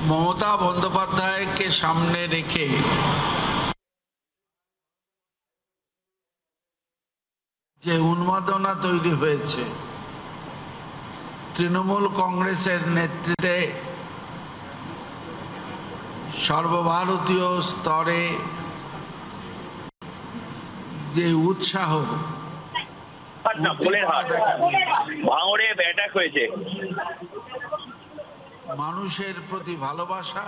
মমতা বন্দ্যোপাধ্যায়কে সামনে রেখে যে উন্মাদনা তৈরি হয়েছে, তৃণমূল কংগ্রেসের নেতৃত্বে সর্বভারতীয় স্তরে যে উৎসাহ ভাঙড়ে অ্যাটাক হয়েছে, মানুষের প্রতি ভালোবাসা,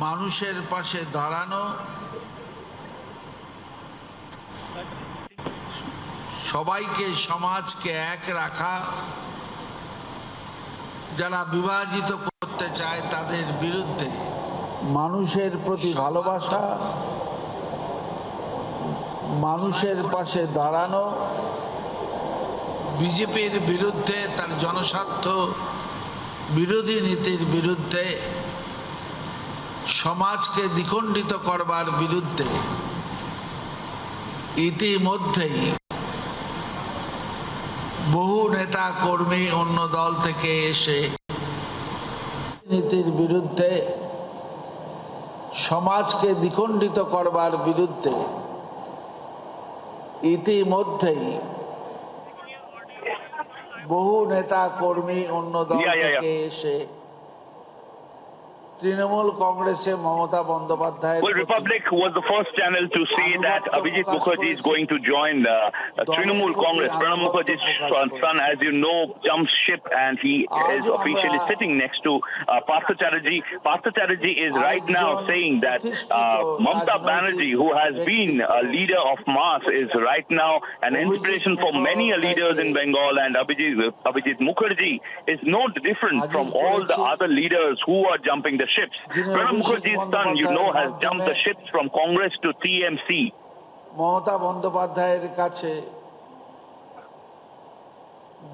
মানুষের পাশে দাঁড়ানো, সবাইকে সমাজকে এক রাখা, যারা বিভাজিত করতে চায় তাদের বিরুদ্ধে মানুষের প্রতি ভালোবাসা, মানুষের পাশে দাঁড়ানো, বিজেপির বিরুদ্ধে, তার জনস্বার্থ বিরোধী নীতির বিরুদ্ধে, সমাজকে দ্বিখণ্ডিত করবার বিরুদ্ধে ইতিমধ্যেই বহু নেতা কর্মী অন্য দল থেকে এসে নীতির বিরুদ্ধে, সমাজকে দ্বিখণ্ডিত করবার বিরুদ্ধে ইতিমধ্যেই বহু নেতা কর্মী অন্য দল থেকে এসে তৃণমূল কংগ্রেসে Mamata Bandyopadhyay. Well, Republic was the first channel to say that Abhijit Mukherjee is going to join the Trinamool Congress. Pranab Mukherjee's son, as you know, jumped ship and he is officially sitting next to Partha Chatterjee. Partha Chatterjee is right now saying that Mamata Banerjee, who has been a leader of mass, is right now an inspiration for many leaders in Bengal, and Abhijit Mukherjee is no different from all the other leaders who are jumping the ships. Pranab Mukherjee's son, you know, has jumped the ships from Congress to TMC. Mamata বন্দ্যোপাধ্যায়ের কাছে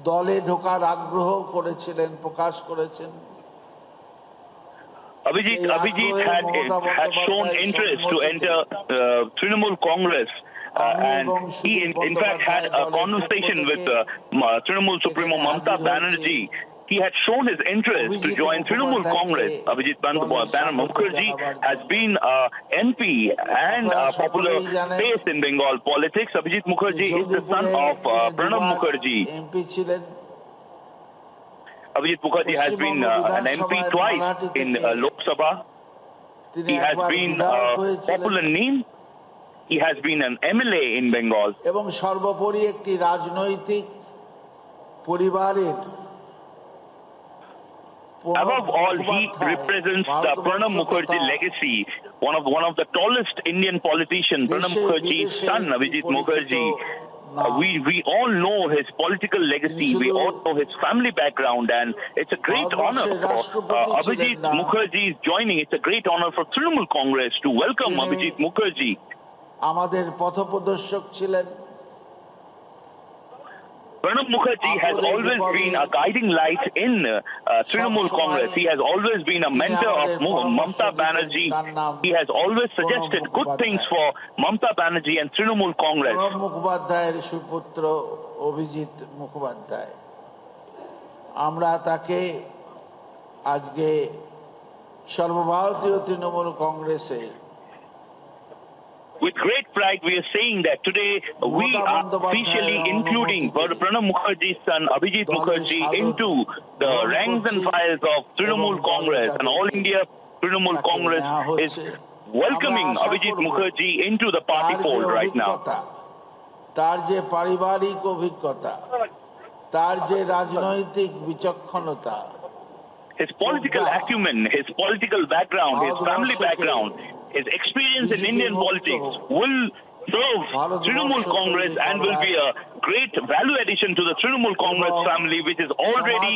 দলে ঢোকার আগ্রহ করেছিলেন, প্রকাশ করেছেন। Abhijit had shown interest to enter Trinamool Congress. And he in fact had a conversation with Trinamool Supremo Mamata Banerjee. He had shown his interest to join Trinamool Congress. Abhijit Mukherjee has been MP and a popular face in Bengal politics. Abhijit Mukherjee is the son of Pranab Mukherjee. Abhijit Mukherjee has been an MP twice in Lok Sabha. He has been a popular name. He has been an MLA in Bengal. এবং সর্বোপরি একটি রাজনৈতিক পরিবারের। Above all, he represents the Pranab Mukherjee legacy. One of the tallest Indian politicians, Pranab Mukherjee's son, Abhijit Mukherjee. We all know his political legacy. We all know his family background, and it's a great honor for Abhijit Mukherjee's joining. It's a great honor for Trinamool Congress to welcome Abhijit Mukherjee. আমাদের পথপ্রদর্শক ছিলেন। Pranab Mukherjee has always been a guiding light in Trinamool Congress. He has always been a mentor of Mamata Banerjee. He has always suggested good things for Mamata Banerjee and Trinamool Congress. Pranab মুখোপাধ্যায়ের সুপুত্র অভিজিৎ মুখোপাধ্যায়, আমরা তাকে আজকে সর্বভারতীয় তৃণমূল কংগ্রেসে With great pride, we are saying that today we are officially including Pranab Mukherjee's son Abhijit Mukherjee into the ranks and files of Trinamool Congress, and All India Trinamool Congress is welcoming Abhijit Mukherjee into the party fold right now. তার যে পারিবারিক অভিজ্ঞতা, তার যে রাজনৈতিক বিচক্ষণতা, his political acumen, his political background, his family background, his experience in Indian politics will serve Trinamool Congress and will be a great value addition to the Trinamool Congress family, which is already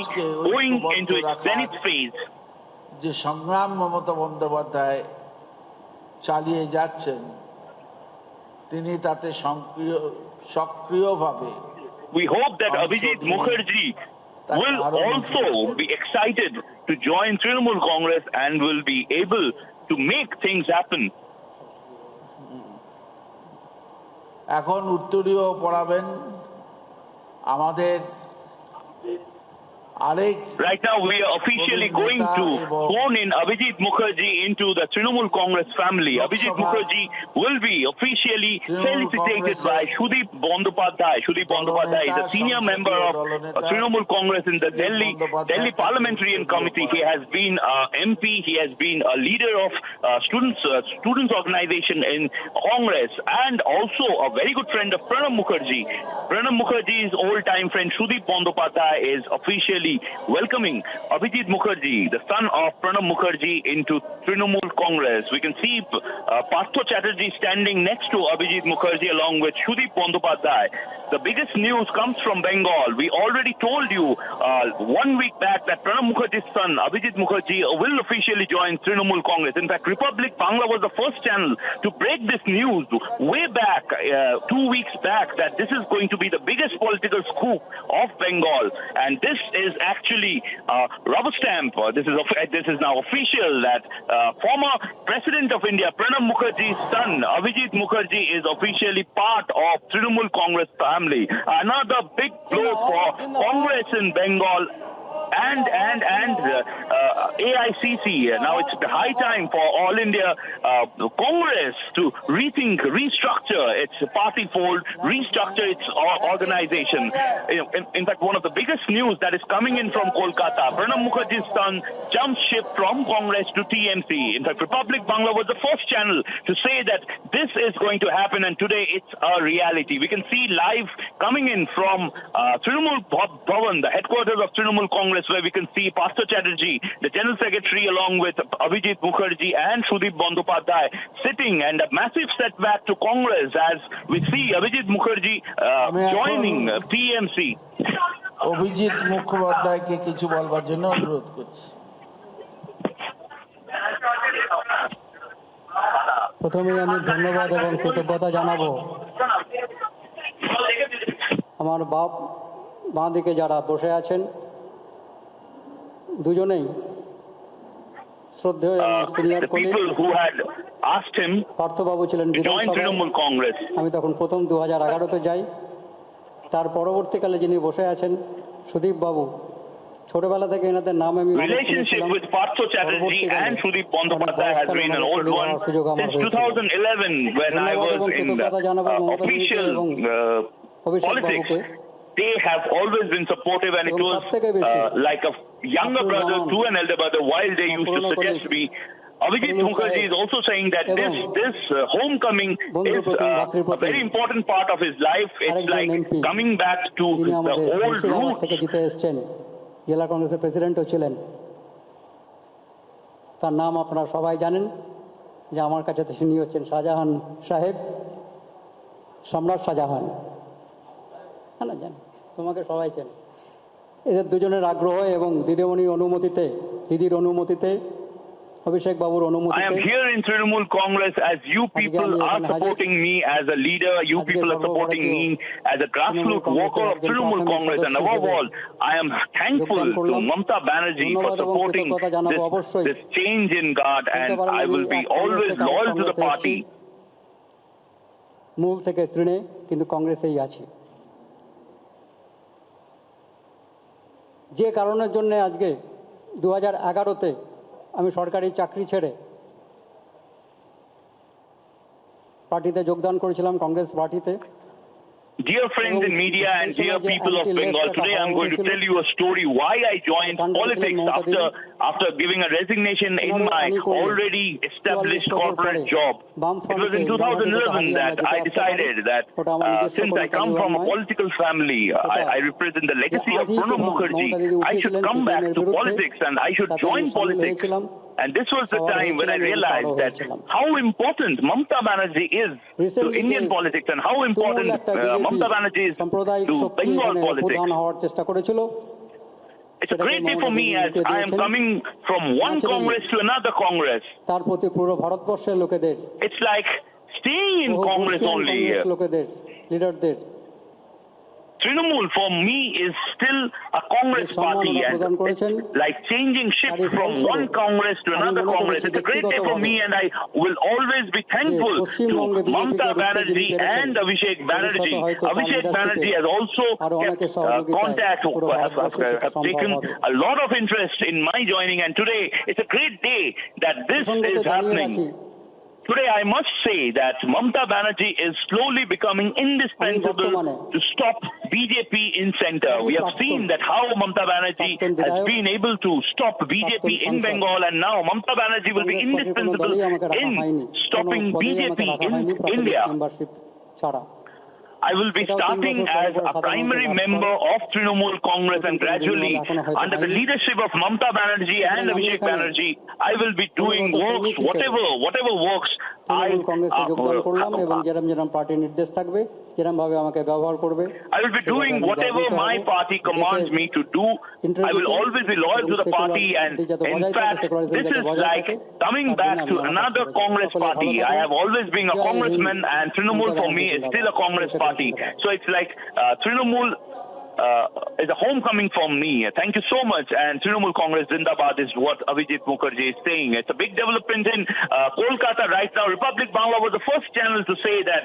going into its zenith phase. যে সংগ্রাম মমতা বন্দ্যোপাধ্যায় চালিয়ে যাচ্ছেন, তিনি তাতে সক্রিয়ভাবে। We hope that Abhijit Mukherjee will also be excited to join Trinamool Congress and will be able to make things happen. এখন উত্তরীয় পড়াবেন আমাদের আরেক Right now, we are officially going to phone in Abhijit Mukherjee into the Trinamool Congress family. Abhijit Mukherjee will be officially felicitated by Sudip Bandyopadhyay. Sudip Bandyopadhyay is a senior member of Trinamool Congress in the Delhi Parliamentarian Committee. He has been MP. He has been a leader of students organization in Congress, and also a very good friend of Pranab Mukherjee. Pranab Mukherjee's old-time friend Sudip Bandyopadhyay is officially welcoming Abhijit Mukherjee, the son of Pranab Mukherjee, into Trinamool Congress. We can see Partho Chatterjee standing next to Abhijit Mukherjee along with Sudip Bandyopadhyay. The biggest news comes from Bengal. We already told you 1 week back that Pranab Mukherjee's son, Abhijit Mukherjee, will officially join Trinamool Congress. In fact, Republic Bangla was the first channel to break this news way back, 2 weeks back, that this is going to be the biggest political scoop of Bengal. And this is actually rubber stamp. This is now official that former President of India, Pranab Mukherjee's son, Abhijit Mukherjee, is officially part of Trinamool Congress family. Another big blow for Congress in Bengal and AICC. Now it's the high time for All India Congress to rethink, restructure its party fold, restructure its organization. In fact, one of the biggest news that is coming in from Kolkata, Pranab Mukherjee's son jumps ship from Congress to TMC. In fact, Republic Bangla was the first channel to say that this is going to happen, and today it's a reality. We can see live coming in from Trinamool Bhavan, the headquarters of Trinamool Congress, where we can see Partho Chatterjee, the General Secretary, along with Abhijit Mukherjee and Sudip Bandyopadhyay sitting, and a massive setback to Congress as we see Abhijit Mukherjee joining TMC. Abhijit মুখোপাধ্যায়কে কিছু বলবার জন্য অনুরোধ করছি। প্রথমেই আমি ধন্যবাদ এবং কৃতজ্ঞতা জানাবো আমার বাঁ দিকে যারা বসে আছেন দুজনেই শ্রদ্ধেয় এবং senior The colleague people who had asked him পার্থবাবু ছিলেন to join বিধানসভায়। Trinamool Congress. আমি তখন প্রথম 2011-তে যাই। তার পরবর্তীকালে যিনি বসে আছেন সুদীপ বাবু, ছোটবেলা থেকে এনাদের নাম আমি Relationship with Partho Chatterjee and Sudip Bandyopadhyay has been an old one since 2011 when I was in official politics. They have always been supportive, and it was like a younger brother to an elder brother, while they used to suggest me. Abhijit Mukherjee is also saying that this homecoming is a very important part of his life. It's like coming back to the old roots. থেকে জিতে এসেছেন, জেলা কংগ্রেসের প্রেসিডেন্টও ছিলেন। তার নাম আপনারা সবাই জানেন, যে আমার কাছে তিনি হচ্ছেন শাহজাহান সাহেব, সম্রাট শাহজাহান। হ্যাঁ না, জানি তোমাকে সবাই চেনে। এদের দুজনের আগ্রহ এবং দিদির অনুমতিতে অভিষেক বাবুর I অনুমতিতে am here in Trinamool Congress as you people are supporting me as a leader, you people are supporting me as a grassroots worker of Trinamool Congress, and above all, I am thankful to Mamta Banerjee for supporting this change in guard, and I will be always loyal to the party. মূল থেকে তৃণে কিন্তু কংগ্রেসেই আছি। যে কারণের জন্য আজকে 2011-তে আমি সরকারি চাকরি ছেড়ে পার্টিতে যোগদান করেছিলাম, কংগ্রেস পার্টিতে। Dear friends in media and dear people of Bengal, today I'm going to tell you a story why I joined politics after giving a resignation in my already established corporate job. It was in 2011 that I decided that since I come from a political family, I represent the legacy of Pranab Mukherjee, I should come back to politics and I should join politics. And this was the time when I realized that how important Mamta Banerjee is to Indian politics and how important Mamta Banerjee is to Bengal politics. হওয়ার চেষ্টা করেছিল। It's a great day for me as I am coming from one Congress to another Congress. তার প্রতি পুরো ভারতবর্ষের লোকেদের, It's like staying in Congress only. লোকেদের, লিডারদের Trinamool for me is still a Congress party, and it's like changing ship from one Congress to another Congress. It's a great day for me, and I will always be thankful to Mamata Banerjee and Abhishek Banerjee. Abhishek Banerjee has also kept contact, have taken a lot of interest in my joining, and today it's a great day that this is happening. Today, I must say that Mamata Banerjee is slowly becoming indispensable to stop BJP in center. We have seen that how Mamata Banerjee has been able to stop BJP in Bengal, and now Mamata Banerjee will be indispensable in stopping BJP in India. I will be starting as a primary member of Trinamool Congress, and gradually, under the leadership of Mamata Banerjee and Abhishek Banerjee, I will be doing works, whatever works. I will be doing whatever my party commands me to do. I will always be loyal to the party, and in fact, this is like coming back to another Congress party. I have always been a congressman, and Trinamool for me is still a Congress party. So it's like Trinamool is a homecoming for me. Thank you so much. And Trinamool Congress Zindabad is what Abhijit Mukherjee is saying. It's a big development in Kolkata right now. Republic Bangla was the first channel to say that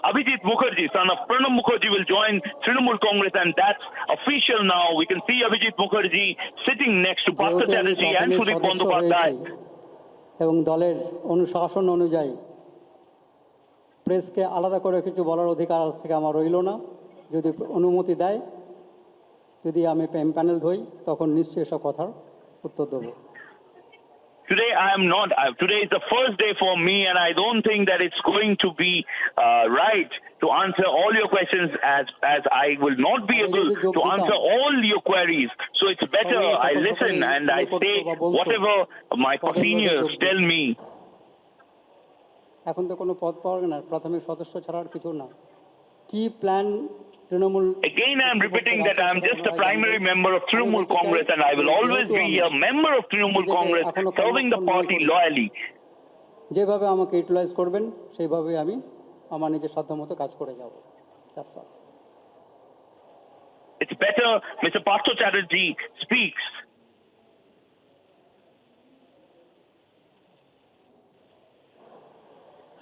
Abhijit Mukherjee, son of Pranab Mukherjee, will join Trinamool Congress, and that's official now. We can see Abhijit Mukherjee sitting next to Partha Chatterjee and Sudip Bandyopadhyay. এবং দলের অনুশাসন অনুযায়ী প্রেসকে আলাদা করে কিছু বলার অধিকার আজ থেকে আমার রইল না। যদি অনুমতি দেয়, যদি আমি প্যানেল ধই, তখন নিশ্চয়ই সব কথার উত্তর দেব। Today I am not. Today is the first day for me, and I don't think that it's going to be right to answer all your questions, as I will not be able to answer all your queries. So it's better I listen and I say whatever my seniors tell me. এখন তো কোনো পদ পাওয়া না, প্রাথমিক সদস্য ছাড়া আর কিছু না। কি plan Trinamool? Again, I am repeating that I am just a primary member of Trinamool Congress, and I will always be a member of Trinamool Congress, serving the party loyally. যেভাবে আমাকে ইউটিলাইজ করবেন সেইভাবে আমি আমার নিজের সাধ্যমতো কাজ করে যাব। It's better Mr. Partha Chatterjee speaks.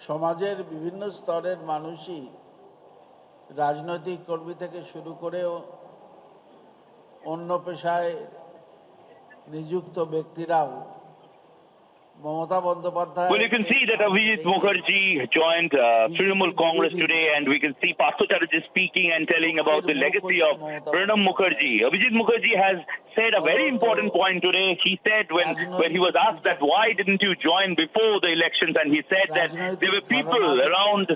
সমাজের বিভিন্ন স্তরের মানুষই, রাজনৈতিক কর্মী থেকে শুরু করে অন্য পেশায় নিযুক্ত ব্যক্তিরাও Mamata Bandyopadhyay. Well, you can see that Abhijit Mukherjee joined Trinamool Congress today, and we can see Partha Chatterjee speaking and telling about the legacy of Pranab Mukherjee. Abhijit Mukherjee has said a very important point today. He said when he was asked that why didn't you join before the elections, and he said that there were people around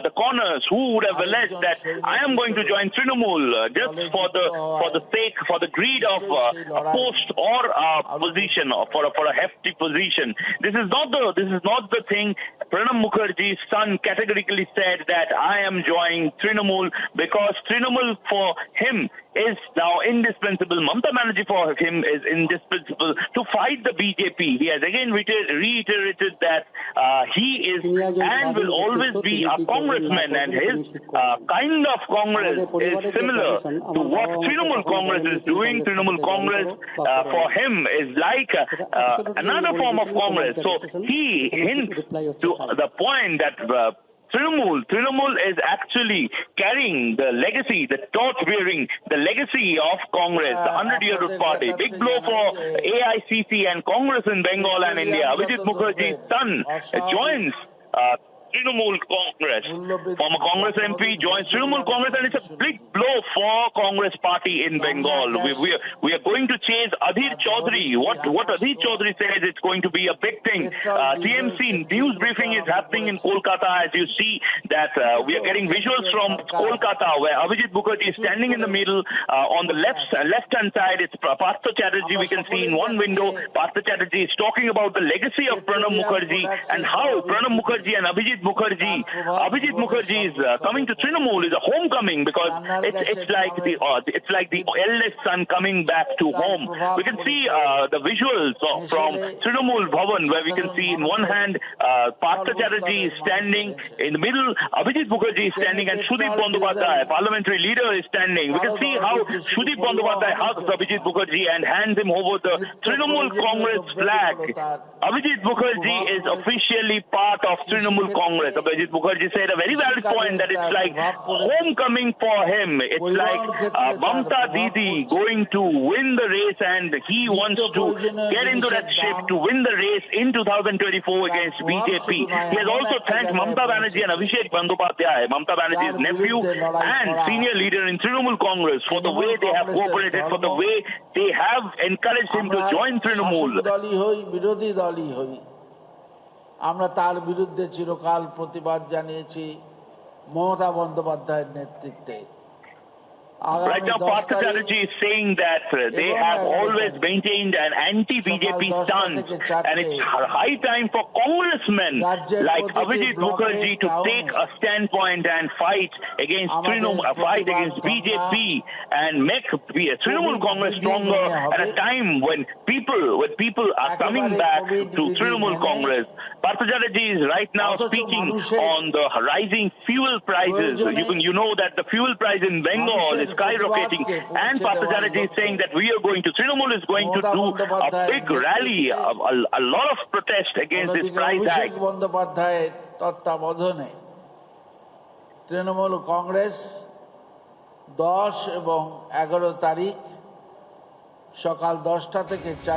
the corners who would have alleged that I am going to join Trinamool just for the sake, for the greed of a post or a position, or for a hefty position. This is not the thing. Pranab Mukherjee's son categorically said that I am joining Trinamool because Trinamool for him is now indispensable. Mamata Banerjee for him is indispensable to fight the BJP. He has again reiterated that he is and will always be a congressman, and his kind of Congress is similar to what Trinamool Congress is doing. Trinamool Congress for him is like another form of Congress. So he hints to the point that Trinamool is actually carrying the legacy, the torch-bearing, the legacy of Congress, the 100-year-old party. Big blow for AICC and Congress in Bengal and India. Abhijit Mukherjee's son joins Trinamool Congress. Former Congress MP joins Trinamool Congress, and it's a big blow for Congress party in Bengal. We are going to chase Adhir Chaudhary. What Adhir Chaudhary says, it's going to be a big thing. TMC news briefing is happening in Kolkata, as you see that we are getting visuals from Kolkata, where Abhijit Mukherjee is standing in the middle. On the left-hand side, it's Partha Chatterjee. We can see in one window, Partha Chatterjee is talking about the legacy of Pranab Mukherjee and how Pranab Mukherjee and Abhijit Mukherjee. Abhijit Mukherjee's coming to Trinamool is a homecoming because it's like the eldest son coming back to home. We can see the visuals from Trinamool Bhavan, where we can see in one hand Partha Chatterjee is standing, in the middle Abhijit Mukherjee is standing, and Sudip Bandyopadhyay, parliamentary leader, is standing. We can see how Sudip Bandyopadhyay hugs Abhijit Mukherjee and hands him over the Trinamool Congress flag. Abhijit Mukherjee is officially part of Trinamool Congress. Abhijit Mukherjee said a very valid point that it's like homecoming for him. It's like Mamta Didi going to win the race, and he wants to get into that ship to win the race in 2024 against BJP. He has also thanked Mamta Banerjee and Abhishek Bandyopadhyay, Mamta Banerjee's nephew and senior leader in Trinamool Congress, for the way they have cooperated, for the way they have encouraged him to join Trinamool. দলই হই বিরোধী দলই হই, আমরা তার বিরুদ্ধে চিরকাল প্রতিবাদ জানিয়েছি মমতা বন্দ্যোপাধ্যায়ের নেতৃত্বে। Right now, Partha Chatterjee is saying that they have always maintained an anti-BJP stance, and it's high time for congressmen like Abhijit Mukherjee to take a standpoint and fight against BJP and make Trinamool Congress stronger at a time when people are coming back to Trinamool Congress. Partha Chatterjee is right now speaking on the rising fuel prices. You know that the fuel price in Bengal is skyrocketing, and Partha Chatterjee is saying that Trinamool is going to do a big rally, a lot of protest against this price hike. অভিষেক বন্দ্যোপাধ্যায়ের তত্ত্বাবধানে তৃণমূল কংগ্রেস 10 এবং 11 তারিখ সকাল 10টা থেকে